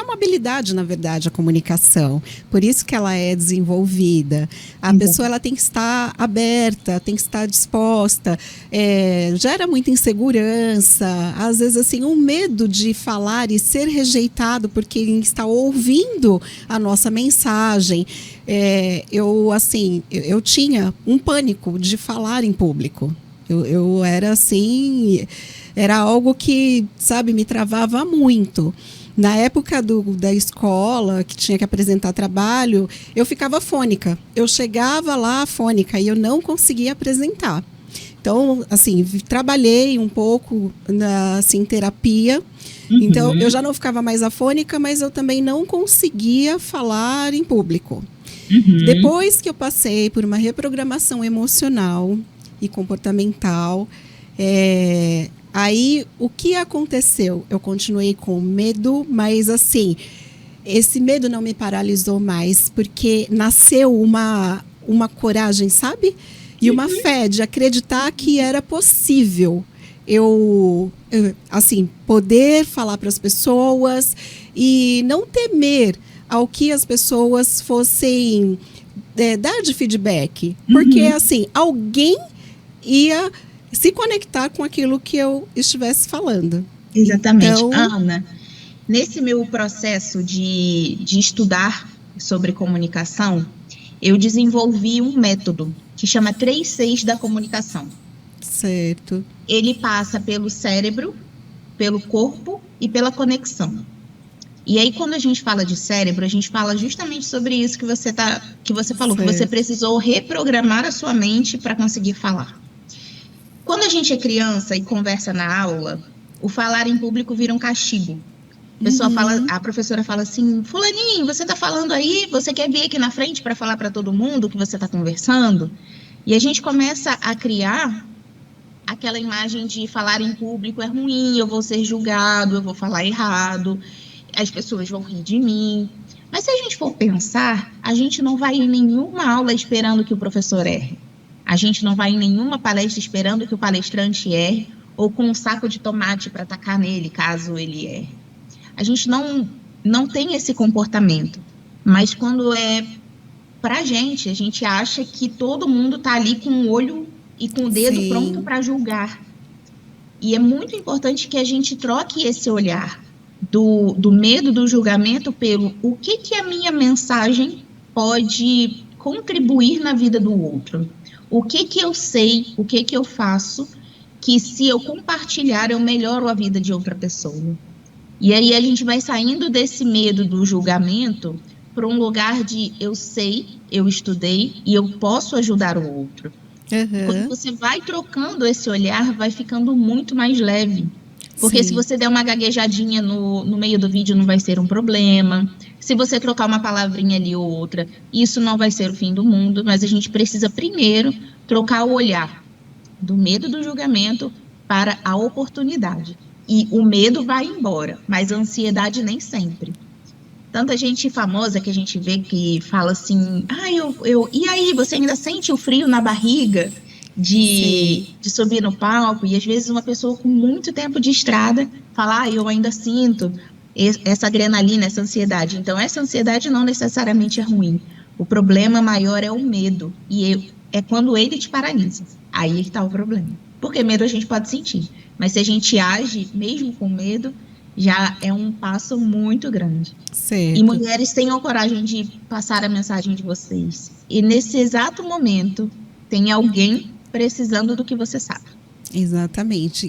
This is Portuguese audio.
uma habilidade, na verdade, a comunicação. Por isso que ela é desenvolvida. A pessoa ela tem que estar aberta, tem que estar disposta. Gera muita insegurança. Às vezes, assim, um medo de falar e ser rejeitado por quem está ouvindo a nossa mensagem. Eu tinha um pânico de falar em público. Eu era assim, era algo que, sabe, me travava muito. Na época da escola, que tinha que apresentar trabalho, eu ficava afônica. Eu chegava lá afônica e eu não conseguia apresentar. Então, assim, trabalhei um pouco na terapia. Então, eu já não ficava mais afônica, mas eu também não conseguia falar em público. Depois que eu passei por uma reprogramação emocional e comportamental, aí o que aconteceu? Eu continuei com medo, mas assim, esse medo não me paralisou mais, porque nasceu uma coragem, sabe? E uma fé de acreditar que era possível eu assim, poder falar para as pessoas e não temer ao que as pessoas fossem dar de feedback. Porque, assim, alguém ia se conectar com aquilo que eu estivesse falando. Exatamente. Então, Ana, nesse meu processo de estudar sobre comunicação, eu desenvolvi um método que chama 3 Cs da comunicação. certo. Ele passa pelo cérebro, pelo corpo e pela conexão. E aí, quando a gente fala de cérebro, a gente fala justamente sobre isso que você falou, Certo. que você precisou reprogramar a sua mente para conseguir falar. Quando a gente é criança e conversa na aula, o falar em público vira um castigo. A professora fala assim: fulaninho, você está falando aí? Você quer vir aqui na frente para falar para todo mundo que você está conversando? E a gente começa a criar aquela imagem de falar em público é ruim, eu vou ser julgado, eu vou falar errado, as pessoas vão rir de mim. Mas se a gente for pensar, a gente não vai em nenhuma aula esperando que o professor erre. A gente não vai em nenhuma palestra esperando que o palestrante erre, ou com um saco de tomate para atacar nele, caso ele erre. A gente não tem esse comportamento. Mas quando é pra gente, a gente acha que todo mundo está ali com o olho e com o dedo Sim. pronto para julgar. E é muito importante que a gente troque esse olhar do medo do julgamento pelo o que a minha mensagem pode contribuir na vida do outro. O que eu sei, o que eu faço, que se eu compartilhar eu melhoro a vida de outra pessoa. E aí a gente vai saindo desse medo do julgamento para um lugar de eu sei, eu estudei e eu posso ajudar o outro. Quando você vai trocando esse olhar, vai ficando muito mais leve. Porque se você der uma gaguejadinha no meio do vídeo, não vai ser um problema. Se você trocar uma palavrinha ali ou outra, isso não vai ser o fim do mundo. Mas a gente precisa primeiro trocar o olhar do medo do julgamento para a oportunidade. E o medo vai embora, mas a ansiedade nem sempre. Tanta gente famosa que a gente vê que fala assim, e aí, você ainda sente o frio na barriga de subir no palco? E às vezes uma pessoa com muito tempo de estrada fala, eu ainda sinto essa adrenalina, essa ansiedade. Então, essa ansiedade não necessariamente é ruim. O problema maior é o medo, e é quando ele te paralisa. Aí está o problema. Porque medo a gente pode sentir, mas se a gente age mesmo com medo, já é um passo muito grande. Certo. E mulheres, tenham coragem de passar a mensagem de vocês. E nesse exato momento, tem alguém precisando do que você sabe. Exatamente.